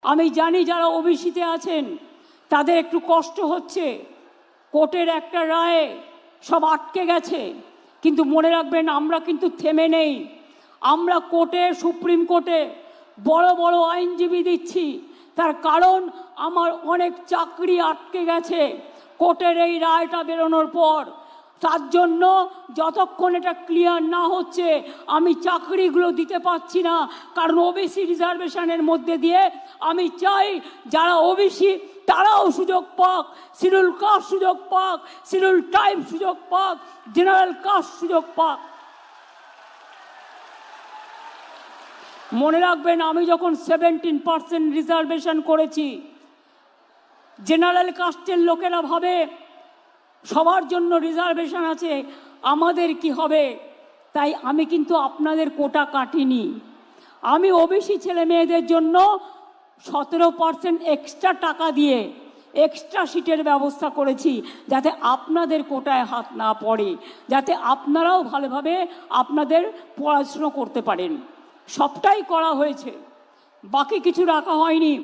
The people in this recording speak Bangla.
আমি জানি যারা ওবিসিতে আছেন তাদের একটু কষ্ট হচ্ছে, কোর্টের একটা রায়ে সব আটকে গেছে, কিন্তু মনে রাখবেন আমরা কিন্তু থেমে নেই। আমরা কোর্টে, সুপ্রিম কোর্টে বড় বড় আইনজীবী দিচ্ছি, তার কারণ আমার অনেক চাকরি আটকে গেছে কোর্টের এই রায়টা বেরোনোর পর। তার জন্য যতক্ষণ এটা ক্লিয়ার না হচ্ছে আমি চাকরিগুলো দিতে পারছি না, কারণ ওবিসি রিজার্ভেশনের মধ্যে দিয়ে আমি চাই যারা ওবিসি তারাও সুযোগ পাক, শিডিউল কাস্ট সুযোগ পাক, শিডিউল ট্রাইব সুযোগ পাক, জেনারেল কাস্ট সুযোগ পাক। মনে রাখবেন আমি যখন 17% রিজার্ভেশন করেছি, জেনারেল কাস্টের লোকেরা ভাবে সবার জন্য রিজার্ভেশন আছে, আমাদের কি হবে। তাই আমি কিন্তু আপনাদের কোটা কাটিনি, আমি ওবিসি ছেলে মেয়েদের জন্য 17% এক্সট্রা টাকা দিয়ে এক্সট্রা সিটের ব্যবস্থা করেছি, যাতে আপনাদের কোটায় হাত না পড়ে, যাতে আপনারাও ভালোভাবে আপনাদের পড়াশুনো করতে পারেন। সবটাই করা হয়েছে, বাকি কিছু রাখা হয়নি।